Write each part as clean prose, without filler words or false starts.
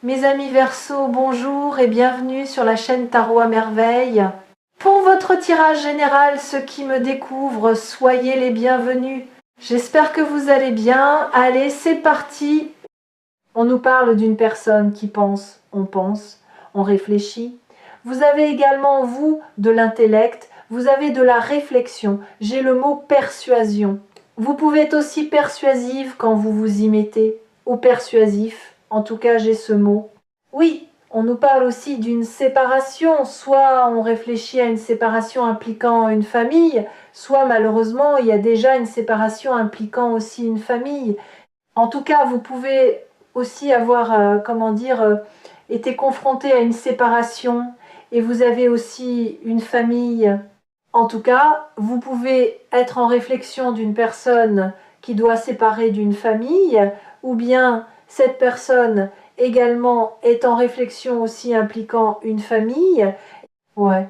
Mes amis Verseau, bonjour et bienvenue sur la chaîne Tarot à Merveille. Pour votre tirage général, ceux qui me découvrent, soyez les bienvenus. J'espère que vous allez bien. Allez, c'est parti. On nous parle d'une personne qui pense, on réfléchit. Vous avez également, vous, de l'intellect, vous avez de la réflexion. J'ai le mot persuasion. Vous pouvez être aussi persuasive quand vous vous y mettez, ou persuasif. En tout cas, j'ai ce mot. Oui, on nous parle aussi d'une séparation. Soit on réfléchit à une séparation impliquant une famille, soit malheureusement, il y a déjà une séparation impliquant aussi une famille. En tout cas, vous pouvez aussi avoir, été confronté à une séparation et vous avez aussi une famille. En tout cas, vous pouvez être en réflexion d'une personne qui doit séparer d'une famille, ou bien cette personne également est en réflexion aussi impliquant une famille. Ouais.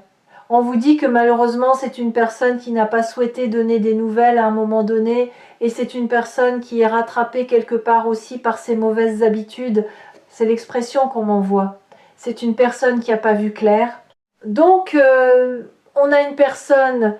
On vous dit que malheureusement c'est une personne qui n'a pas souhaité donner des nouvelles à un moment donné, et c'est une personne qui est rattrapée quelque part aussi par ses mauvaises habitudes. C'est l'expression qu'on m'envoie. C'est une personne qui n'a pas vu clair. Donc on a une personne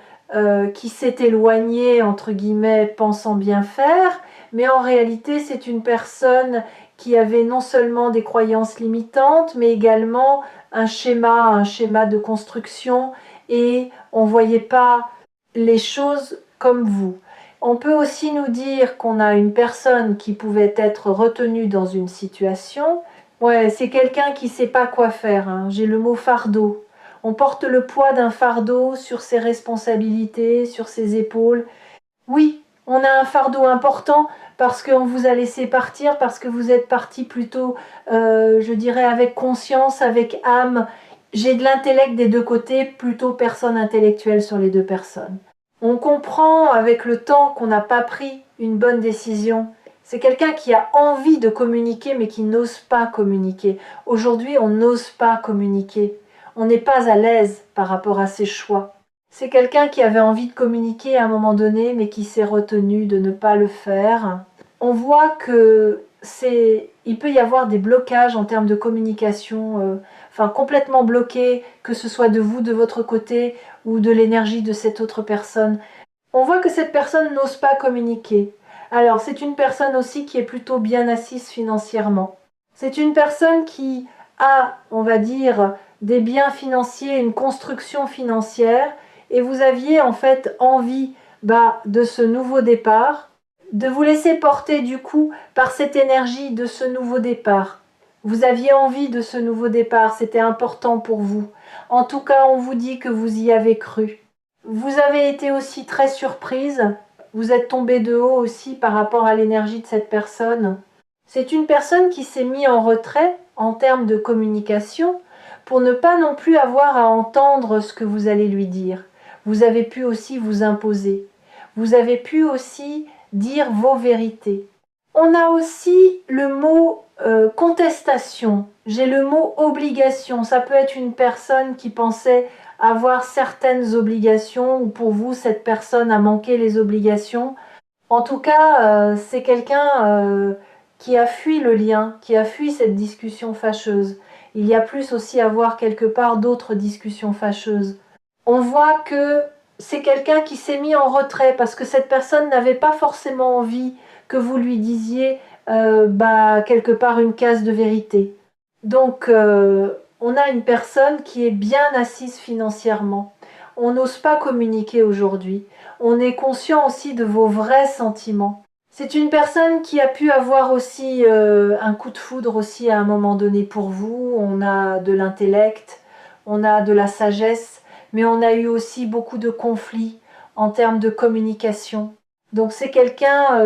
qui s'est éloignée, entre guillemets, pensant bien faire, mais en réalité c'est une personne qui avait non seulement des croyances limitantes, mais également un schéma de construction, et on ne voyait pas les choses comme vous. On peut aussi nous dire qu'on a une personne qui pouvait être retenue dans une situation. Ouais, c'est quelqu'un qui ne sait pas quoi faire, hein. J'ai le mot fardeau. On porte le poids d'un fardeau sur ses responsabilités, sur ses épaules. Oui, on a un fardeau important parce qu'on vous a laissé partir, parce que vous êtes parti plutôt, je dirais, avec conscience, avec âme. J'ai de l'intellect des deux côtés, plutôt personne intellectuelle sur les deux personnes. On comprend avec le temps qu'on n'a pas pris une bonne décision. C'est quelqu'un qui a envie de communiquer mais qui n'ose pas communiquer. Aujourd'hui, on n'ose pas communiquer. On n'est pas à l'aise par rapport à ses choix. C'est quelqu'un qui avait envie de communiquer à un moment donné, mais qui s'est retenu de ne pas le faire. On voit que il peut y avoir des blocages en termes de communication, complètement bloqués, que ce soit de vous, de votre côté, ou de l'énergie de cette autre personne. On voit que cette personne n'ose pas communiquer. Alors, c'est une personne aussi qui est plutôt bien assise financièrement. C'est une personne qui a, on va dire, des biens financiers, une construction financière, et vous aviez en fait envie de ce nouveau départ, de vous laisser porter du coup par cette énergie de ce nouveau départ. Vous aviez envie de ce nouveau départ, c'était important pour vous. En tout cas, on vous dit que vous y avez cru. Vous avez été aussi très surprise, vous êtes tombé de haut aussi par rapport à l'énergie de cette personne. C'est une personne qui s'est mise en retrait en termes de communication pour ne pas non plus avoir à entendre ce que vous allez lui dire. Vous avez pu aussi vous imposer. Vous avez pu aussi dire vos vérités. On a aussi le mot contestation. J'ai le mot obligation. Ça peut être une personne qui pensait avoir certaines obligations, ou pour vous, cette personne a manqué les obligations. En tout cas, c'est quelqu'un qui a fui le lien, qui a fui cette discussion fâcheuse. Il y a plus aussi à voir quelque part d'autres discussions fâcheuses. On voit que c'est quelqu'un qui s'est mis en retrait parce que cette personne n'avait pas forcément envie que vous lui disiez quelque part une case de vérité. Donc, on a une personne qui est bien assise financièrement. On n'ose pas communiquer aujourd'hui. On est conscient aussi de vos vrais sentiments. C'est une personne qui a pu avoir aussi un coup de foudre aussi à un moment donné pour vous. On a de l'intellect, on a de la sagesse, mais on a eu aussi beaucoup de conflits en termes de communication. Donc c'est quelqu'un,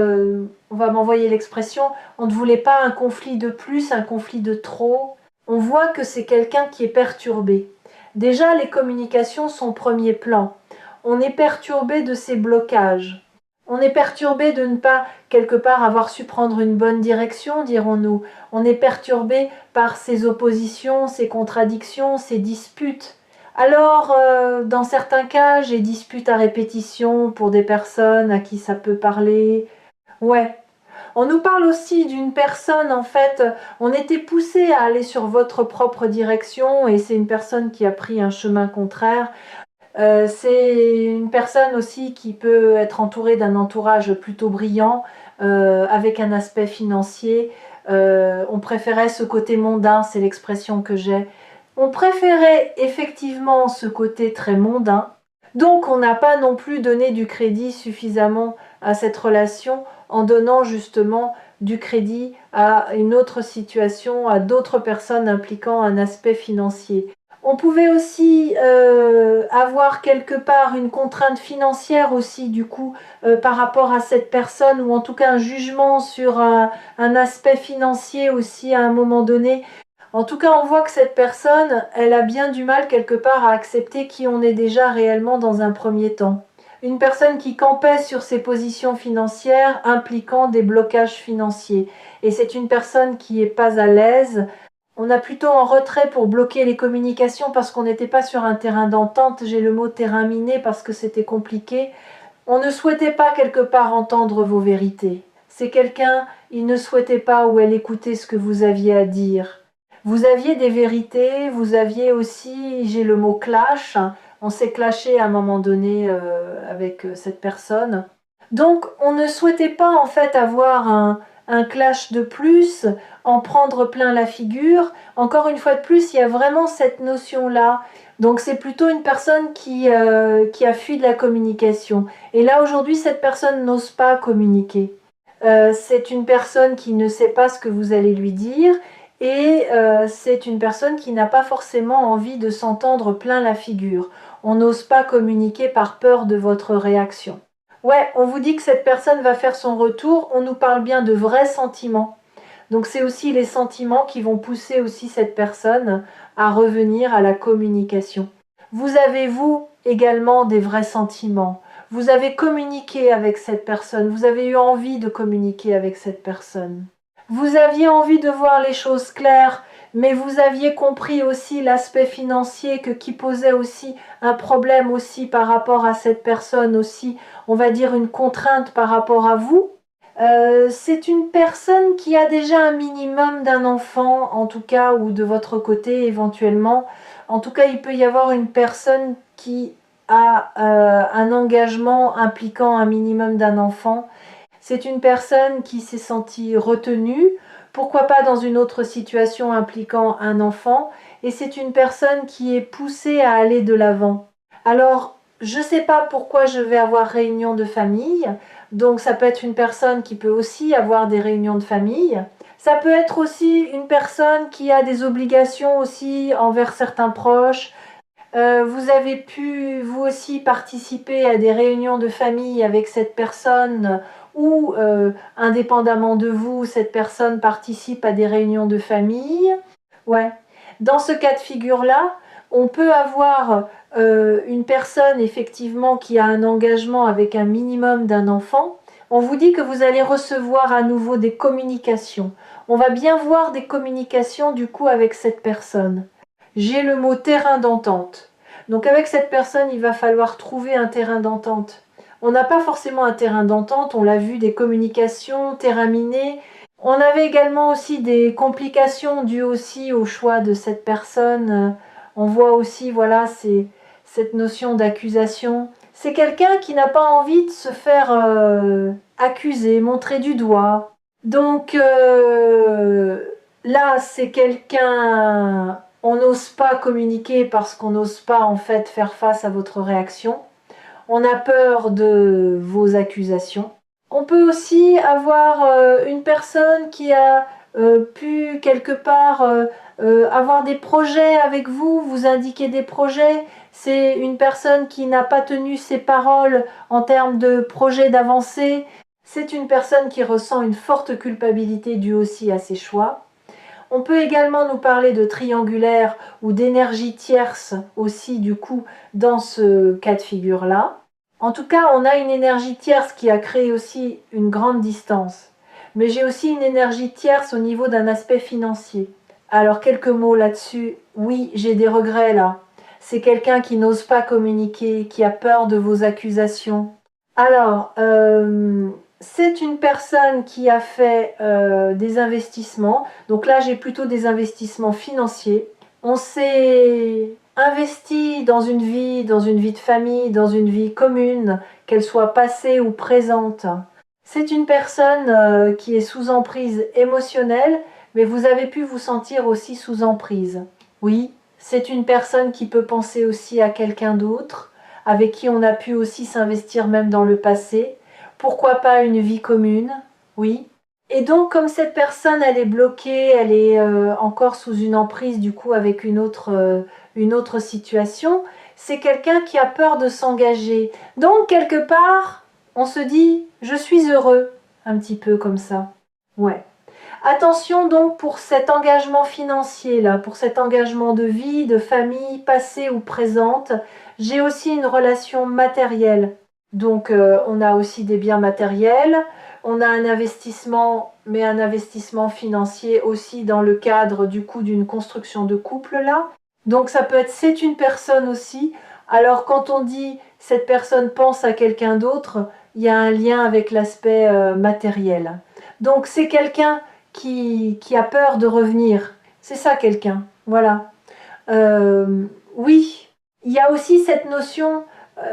on va m'envoyer l'expression, on ne voulait pas un conflit de plus, un conflit de trop. On voit que c'est quelqu'un qui est perturbé. Déjà, les communications sont premier plan. On est perturbé de ces blocages. On est perturbé de ne pas, quelque part, avoir su prendre une bonne direction, dirons-nous. On est perturbé par ces oppositions, ces contradictions, ces disputes. Alors, dans certains cas, j'ai disputes à répétition pour des personnes à qui ça peut parler. Ouais, On nous parle aussi d'une personne, en fait, on était poussé à aller sur votre propre direction et c'est une personne qui a pris un chemin contraire. C'est une personne aussi qui peut être entourée d'un entourage plutôt brillant, avec un aspect financier. On préférait ce côté mondain, c'est l'expression que j'ai. On préférait effectivement ce côté très mondain. Donc on n'a pas non plus donné du crédit suffisamment à cette relation en donnant justement du crédit à une autre situation, à d'autres personnes impliquant un aspect financier. On pouvait aussi avoir quelque part une contrainte financière aussi du coup par rapport à cette personne ou en tout cas un jugement sur un aspect financier aussi à un moment donné. En tout cas, on voit que cette personne, elle a bien du mal quelque part à accepter qui on est déjà réellement dans un premier temps. Une personne qui campait sur ses positions financières impliquant des blocages financiers. Et c'est une personne qui n'est pas à l'aise. On a plutôt en retrait pour bloquer les communications parce qu'on n'était pas sur un terrain d'entente. J'ai le mot terrain miné parce que c'était compliqué. On ne souhaitait pas quelque part entendre vos vérités. C'est quelqu'un, il ne souhaitait pas ou elle écoutait ce que vous aviez à dire. Vous aviez des vérités, vous aviez aussi, j'ai le mot clash, on s'est clashé à un moment donné avec cette personne. Donc on ne souhaitait pas en fait avoir un clash de plus, en prendre plein la figure. Encore une fois de plus, il y a vraiment cette notion-là. Donc c'est plutôt une personne qui a fui de la communication. Et là aujourd'hui, cette personne n'ose pas communiquer. C'est une personne qui ne sait pas ce que vous allez lui dire et c'est une personne qui n'a pas forcément envie de s'entendre plein la figure. On n'ose pas communiquer par peur de votre réaction. Ouais, on vous dit que cette personne va faire son retour, on nous parle bien de vrais sentiments. Donc c'est aussi les sentiments qui vont pousser aussi cette personne à revenir à la communication. Vous avez, vous, également des vrais sentiments. Vous avez communiqué avec cette personne, vous avez eu envie de communiquer avec cette personne. Vous aviez envie de voir les choses claires, mais vous aviez compris aussi l'aspect financier qui posait aussi un problème aussi par rapport à cette personne aussi, on va dire une contrainte par rapport à vous. C'est une personne qui a déjà un minimum d'un enfant, en tout cas, ou de votre côté éventuellement. En tout cas, il peut y avoir une personne qui a un engagement impliquant un minimum d'un enfant. C'est une personne qui s'est sentie retenue, pourquoi pas dans une autre situation impliquant un enfant, et c'est une personne qui est poussée à aller de l'avant. Alors, je ne sais pas pourquoi je vais avoir réunion de famille, donc ça peut être une personne qui peut aussi avoir des réunions de famille. Ça peut être aussi une personne qui a des obligations aussi envers certains proches. Vous avez pu vous aussi participer à des réunions de famille avec cette personne ou indépendamment de vous, cette personne participe à des réunions de famille. Ouais. Dans ce cas de figure-là, on peut avoir une personne effectivement qui a un engagement avec un minimum d'un enfant. On vous dit que vous allez recevoir à nouveau des communications. On va bien voir des communications du coup avec cette personne. J'ai le mot terrain d'entente. Donc avec cette personne, il va falloir trouver un terrain d'entente. On n'a pas forcément un terrain d'entente, on l'a vu, des communications, terrain miné. On avait également aussi des complications dues aussi au choix de cette personne. On voit aussi, voilà, c'est cette notion d'accusation. C'est quelqu'un qui n'a pas envie de se faire accuser, montrer du doigt. Donc là, c'est quelqu'un, on n'ose pas communiquer parce qu'on n'ose pas en fait faire face à votre réaction. On a peur de vos accusations. On peut aussi avoir une personne qui a pu quelque part avoir des projets avec vous, vous indiquer des projets. C'est une personne qui n'a pas tenu ses paroles en termes de projet d'avancée. C'est une personne qui ressent une forte culpabilité due aussi à ses choix. On peut également nous parler de triangulaire ou d'énergie tierce aussi du coup dans ce cas de figure-là. En tout cas, on a une énergie tierce qui a créé aussi une grande distance. Mais j'ai aussi une énergie tierce au niveau d'un aspect financier. Alors quelques mots là-dessus. Oui, j'ai des regrets là. C'est quelqu'un qui n'ose pas communiquer, qui a peur de vos accusations. Alors, c'est une personne qui a fait des investissements. Donc là, j'ai plutôt des investissements financiers. On s'est investi dans une vie de famille, dans une vie commune, qu'elle soit passée ou présente. C'est une personne qui est sous emprise émotionnelle, mais vous avez pu vous sentir aussi sous emprise. Oui, c'est une personne qui peut penser aussi à quelqu'un d'autre, avec qui on a pu aussi s'investir même dans le passé. Pourquoi pas une vie commune? Oui. Et donc, comme cette personne, elle est bloquée, elle est encore sous une emprise, du coup, avec une autre situation, c'est quelqu'un qui a peur de s'engager. Donc, quelque part, on se dit, je suis heureux, un petit peu comme ça. Ouais. Attention donc pour cet engagement financier là, pour cet engagement de vie, de famille, passée ou présente. J'ai aussi une relation matérielle. Donc on a aussi des biens matériels, on a un investissement, mais un investissement financier aussi dans le cadre du coup d'une construction de couple là. Donc ça peut être c'est une personne aussi. Alors quand on dit cette personne pense à quelqu'un d'autre, il y a un lien avec l'aspect matériel. Donc c'est quelqu'un qui a peur de revenir. C'est ça quelqu'un. Voilà. Oui, il y a aussi cette notion,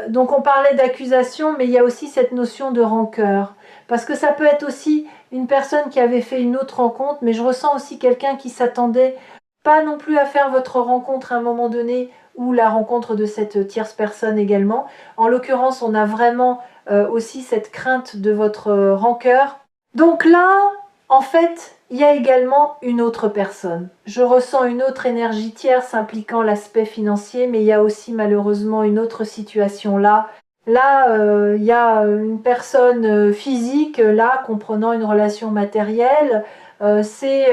donc on parlait d'accusation, mais il y a aussi cette notion de rancœur. Parce que ça peut être aussi une personne qui avait fait une autre rencontre, mais je ressens aussi quelqu'un qui s'attendait pas non plus à faire votre rencontre à un moment donné ou la rencontre de cette tierce personne également. En l'occurrence, on a vraiment aussi cette crainte de votre rancœur. Donc là, en fait, il y a également une autre personne. Je ressens une autre énergie tierce impliquant l'aspect financier, mais il y a aussi malheureusement une autre situation là. Là, il y a une personne physique, là, comprenant une relation matérielle. C'est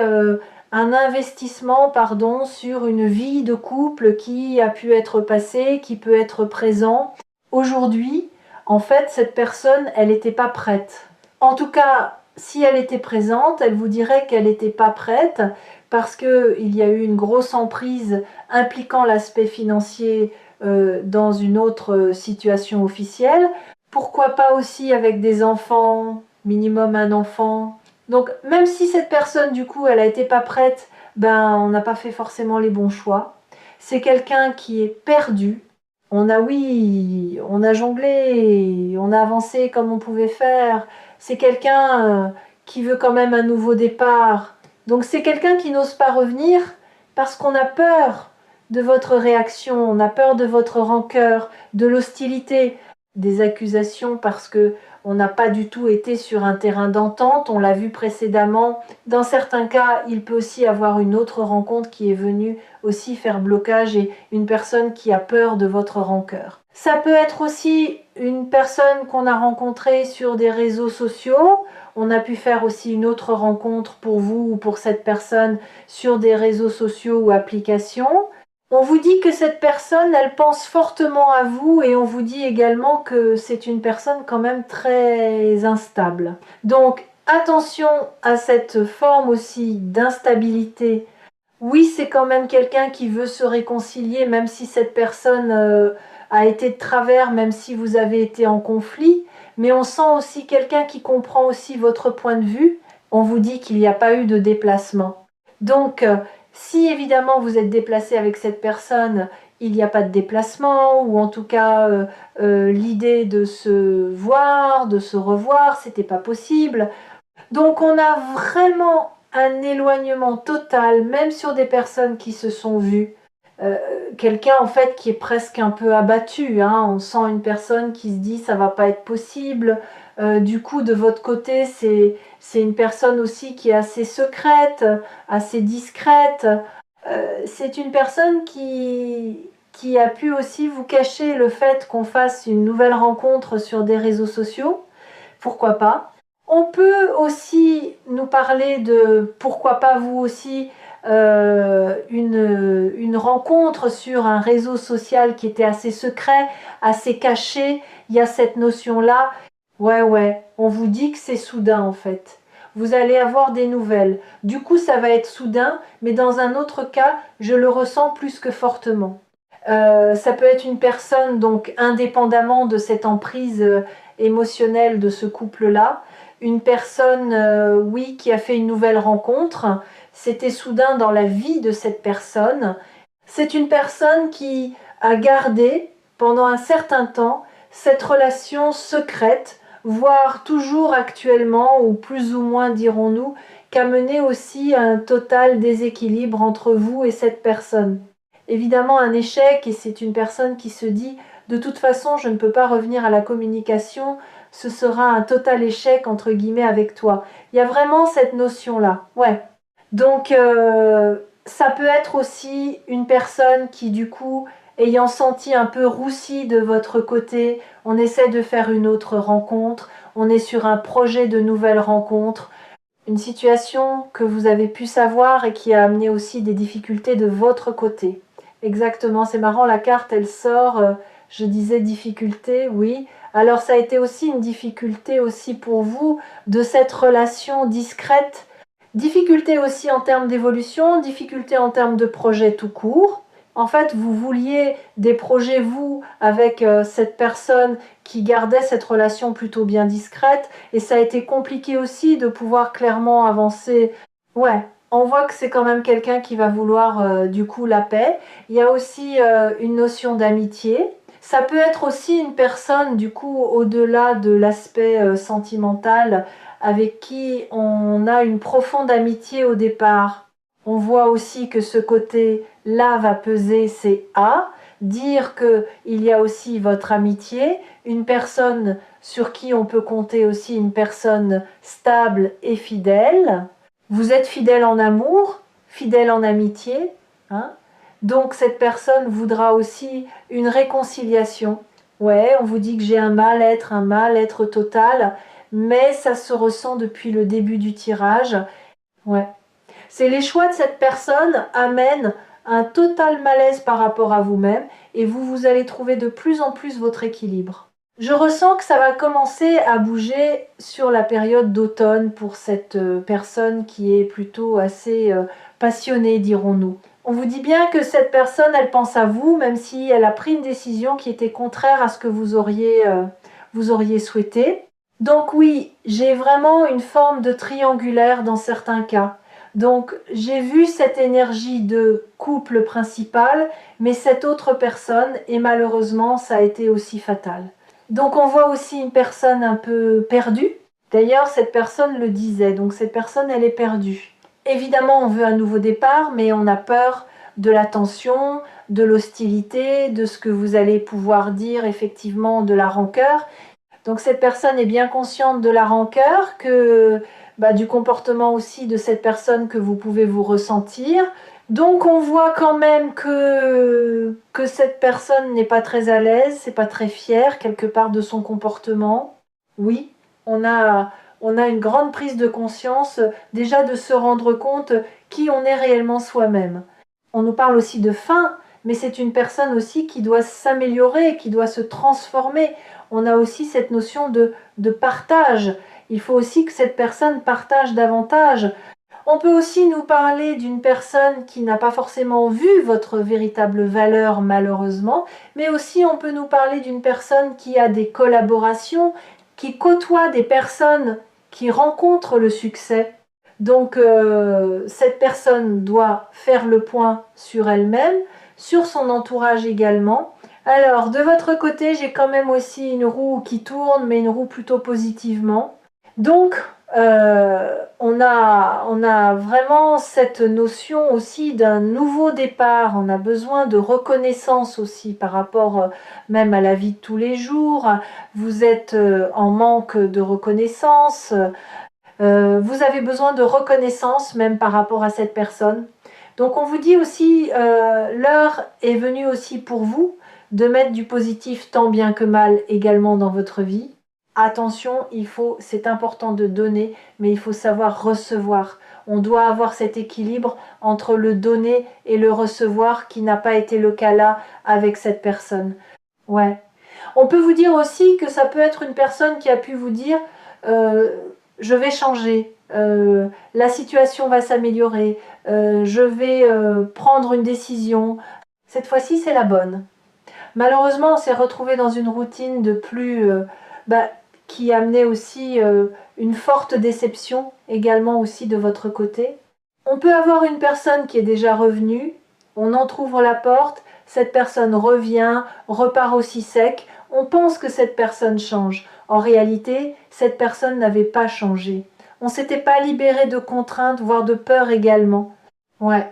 un investissement, pardon, sur une vie de couple qui a pu être passée, qui peut être présent. Aujourd'hui, en fait, cette personne, elle n'était pas prête. En tout cas, si elle était présente, elle vous dirait qu'elle n'était pas prête parce qu'il y a eu une grosse emprise impliquant l'aspect financier dans une autre situation officielle. Pourquoi pas aussi avec des enfants, minimum un enfant. Donc même si cette personne du coup elle a été pas prête, ben on n'a pas fait forcément les bons choix. C'est quelqu'un qui est perdu. On a oui, on a jonglé, on a avancé comme on pouvait faire. C'est quelqu'un qui veut quand même un nouveau départ. Donc c'est quelqu'un qui n'ose pas revenir parce qu'on a peur de votre réaction, on a peur de votre rancœur, de l'hostilité, des accusations parce que on n'a pas du tout été sur un terrain d'entente, on l'a vu précédemment. Dans certains cas, il peut aussi avoir une autre rencontre qui est venue aussi faire blocage et une personne qui a peur de votre rancœur. Ça peut être aussi une personne qu'on a rencontrée sur des réseaux sociaux. On a pu faire aussi une autre rencontre pour vous ou pour cette personne sur des réseaux sociaux ou applications. On vous dit que cette personne, elle pense fortement à vous et on vous dit également que c'est une personne quand même très instable. Donc attention à cette forme aussi d'instabilité. Oui, c'est quand même quelqu'un qui veut se réconcilier, même si cette personne a été de travers, même si vous avez été en conflit. Mais on sent aussi quelqu'un qui comprend aussi votre point de vue. On vous dit qu'il n'y a pas eu de déplacement. Donc, si évidemment vous êtes déplacé avec cette personne, il n'y a pas de déplacement, ou en tout cas l'idée de se voir, de se revoir, c'était pas possible. Donc on a vraiment un éloignement total, même sur des personnes qui se sont vues. Quelqu'un en fait qui est presque un peu abattu, hein. On sent une personne qui se dit ça va pas être possible. Du coup de votre côté c'est une personne aussi qui est assez secrète, assez discrète. C'est une personne qui a pu aussi vous cacher le fait qu'on fasse une nouvelle rencontre sur des réseaux sociaux. Pourquoi pas? On peut aussi nous parler de pourquoi pas vous aussi une rencontre sur un réseau social qui était assez secret, assez caché. Il y a cette notion-là. Ouais, on vous dit que c'est soudain en fait. Vous allez avoir des nouvelles. Du coup, ça va être soudain, mais dans un autre cas, je le ressens plus que fortement. Ça peut être une personne, donc indépendamment de cette emprise émotionnelle de ce couple-là, une personne, oui, qui a fait une nouvelle rencontre. C'était soudain dans la vie de cette personne. C'est une personne qui a gardé pendant un certain temps cette relation secrète, voire toujours actuellement, ou plus ou moins dirons-nous, qu'a mené aussi à un total déséquilibre entre vous et cette personne. Évidemment un échec, et c'est une personne qui se dit de toute façon je ne peux pas revenir à la communication, ce sera un total échec entre guillemets avec toi. Il y a vraiment cette notion-là, ouais. Donc ça peut être aussi une personne qui du coup, ayant senti un peu roussi de votre côté, on essaie de faire une autre rencontre, on est sur un projet de nouvelle rencontre, une situation que vous avez pu savoir et qui a amené aussi des difficultés de votre côté. Exactement, c'est marrant, la carte elle sort, je disais difficulté, oui. Alors ça a été aussi une difficulté aussi pour vous de cette relation discrète. Difficulté aussi en termes d'évolution, difficulté en termes de projet tout court. En fait, vous vouliez des projets, vous, avec cette personne qui gardait cette relation plutôt bien discrète, et ça a été compliqué aussi de pouvoir clairement avancer. Ouais, on voit que c'est quand même quelqu'un qui va vouloir du coup la paix. Il y a aussi une notion d'amitié. Ça peut être aussi une personne, du coup, au-delà de l'aspect sentimental, avec qui on a une profonde amitié au départ. On voit aussi que ce côté-là va peser, c'est A. Dire qu'il y a aussi votre amitié, une personne sur qui on peut compter aussi, une personne stable et fidèle. Vous êtes fidèle en amour, fidèle en amitié, hein? Donc cette personne voudra aussi une réconciliation. Ouais, on vous dit que j'ai un mal-être total, mais ça se ressent depuis le début du tirage. Ouais. C'est les choix de cette personne amènent un total malaise par rapport à vous-même et vous allez trouver de plus en plus votre équilibre. Je ressens que ça va commencer à bouger sur la période d'automne pour cette personne qui est plutôt assez passionnée, dirons-nous. On vous dit bien que cette personne, elle pense à vous, même si elle a pris une décision qui était contraire à ce que vous auriez souhaité. Donc oui, j'ai vraiment une forme de triangulaire dans certains cas. Donc j'ai vu cette énergie de couple principal, mais cette autre personne, et malheureusement ça a été aussi fatal. Donc on voit aussi une personne un peu perdue. D'ailleurs cette personne le disait, donc cette personne elle est perdue. Évidemment on veut un nouveau départ, mais on a peur de la tension, de l'hostilité, de ce que vous allez pouvoir dire effectivement, de la rancœur. Donc cette personne est bien consciente de la rancœur, du comportement aussi de cette personne que vous pouvez vous ressentir. Donc on voit quand même que cette personne n'est pas très à l'aise, c'est pas très fière quelque part de son comportement. Oui, on a une grande prise de conscience déjà de se rendre compte qui on est réellement soi-même. On nous parle aussi de faim, mais c'est une personne aussi qui doit s'améliorer, qui doit se transformer. On a aussi cette notion de partage. Il faut aussi que cette personne partage davantage. On peut aussi nous parler d'une personne qui n'a pas forcément vu votre véritable valeur malheureusement, mais aussi on peut nous parler d'une personne qui a des collaborations, qui côtoie des personnes qui rencontrent le succès. Donc cette personne doit faire le point sur elle-même, sur son entourage également. Alors de votre côté, j'ai quand même aussi une roue qui tourne, mais une roue plutôt positivement. Donc on a vraiment cette notion aussi d'un nouveau départ. On a besoin de reconnaissance aussi par rapport même à la vie de tous les jours. Vous êtes en manque de reconnaissance. Vous avez besoin de reconnaissance même par rapport à cette personne. Donc on vous dit aussi, l'heure est venue aussi pour vous de mettre du positif tant bien que mal également dans votre vie. Attention, c'est important de donner, mais il faut savoir recevoir. On doit avoir cet équilibre entre le donner et le recevoir qui n'a pas été le cas là avec cette personne. Ouais. On peut vous dire aussi que ça peut être une personne qui a pu vous dire je vais changer, la situation va s'améliorer, je vais prendre une décision. Cette fois-ci, c'est la bonne. Malheureusement, on s'est retrouvé dans une routine de plus qui amenait aussi une forte déception également aussi de votre côté. On peut avoir une personne qui est déjà revenue, on entrouvre la porte, cette personne revient, repart aussi sec, on pense que cette personne change. En réalité, cette personne n'avait pas changé. On ne s'était pas libéré de contraintes, voire de peur également. Ouais.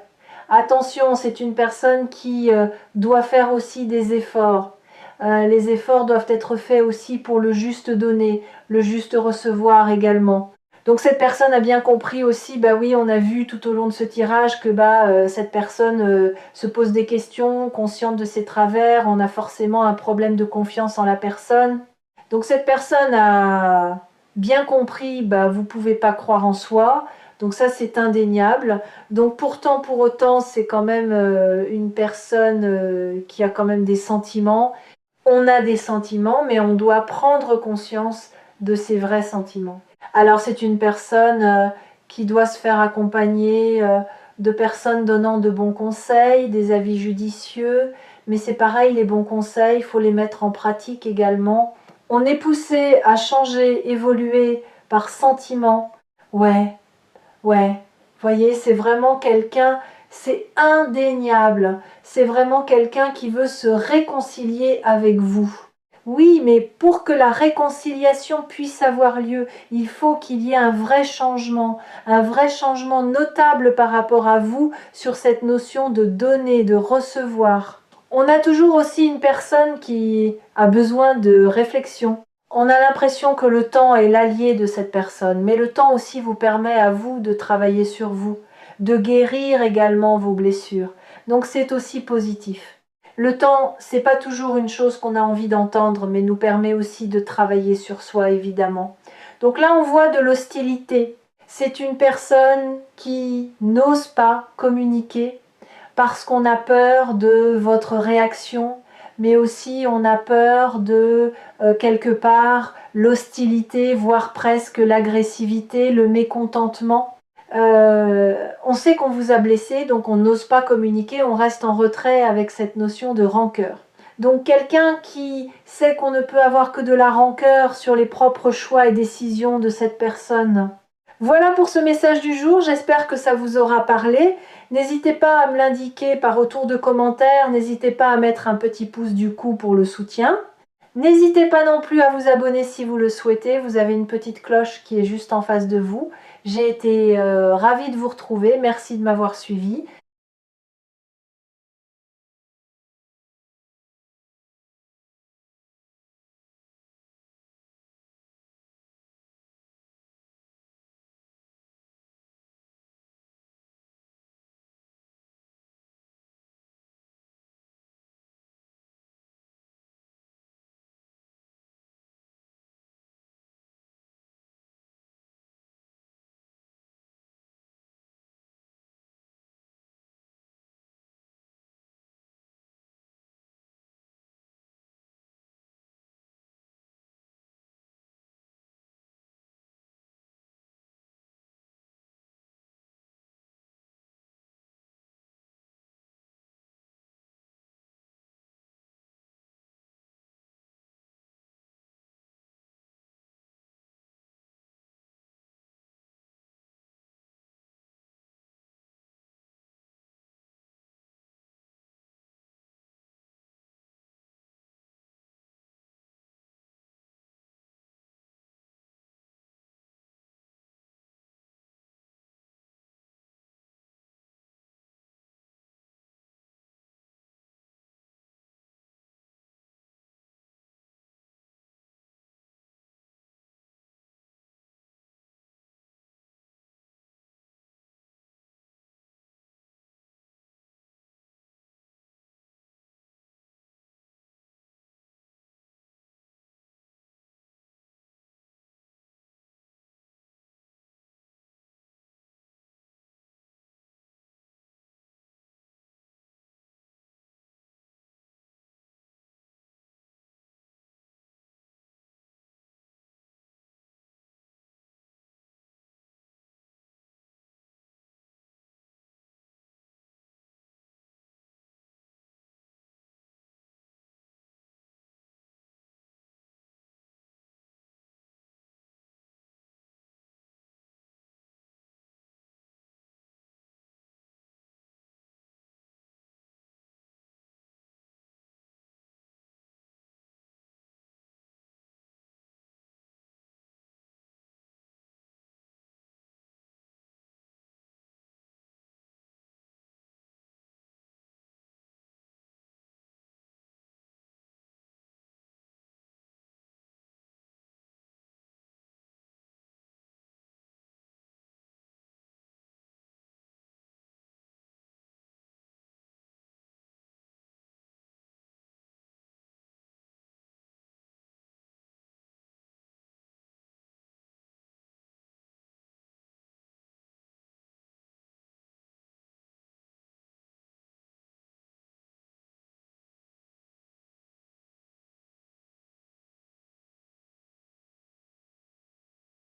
Attention, c'est une personne qui doit faire aussi des efforts. Les efforts doivent être faits aussi pour le juste donner, le juste recevoir également. Donc cette personne a bien compris aussi, bah oui, on a vu tout au long de ce tirage que cette personne se pose des questions, consciente de ses travers, on a forcément un problème de confiance en la personne. Donc cette personne a bien compris, vous ne pouvez pas croire en soi, donc ça c'est indéniable. Donc pourtant, pour autant, c'est quand même une personne qui a quand même des sentiments. On a des sentiments, mais on doit prendre conscience de ses vrais sentiments. Alors c'est une personne qui doit se faire accompagner de personnes donnant de bons conseils, des avis judicieux, mais c'est pareil, les bons conseils, il faut les mettre en pratique également. On est poussé à changer, évoluer par sentiment. Ouais, ouais. Voyez, c'est vraiment quelqu'un, c'est indéniable. C'est vraiment quelqu'un qui veut se réconcilier avec vous. Oui, mais pour que la réconciliation puisse avoir lieu, il faut qu'il y ait un vrai changement notable par rapport à vous sur cette notion de donner, de recevoir. On a toujours aussi une personne qui a besoin de réflexion. On a l'impression que le temps est l'allié de cette personne, mais le temps aussi vous permet à vous de travailler sur vous, de guérir également vos blessures. Donc c'est aussi positif. Le temps, c'est pas toujours une chose qu'on a envie d'entendre, mais nous permet aussi de travailler sur soi, évidemment. Donc là, on voit de l'hostilité. C'est une personne qui n'ose pas communiquer parce qu'on a peur de votre réaction, mais aussi on a peur de, quelque part, l'hostilité, voire presque l'agressivité, le mécontentement. On sait qu'on vous a blessé, donc on n'ose pas communiquer, on reste en retrait avec cette notion de rancœur. Donc quelqu'un qui sait qu'on ne peut avoir que de la rancœur sur les propres choix et décisions de cette personne. Voilà pour ce message du jour, j'espère que ça vous aura parlé. N'hésitez pas à me l'indiquer par retour de commentaire, n'hésitez pas à mettre un petit pouce du coup pour le soutien. N'hésitez pas non plus à vous abonner si vous le souhaitez, vous avez une petite cloche qui est juste en face de vous. J'ai été ravie de vous retrouver, merci de m'avoir suivi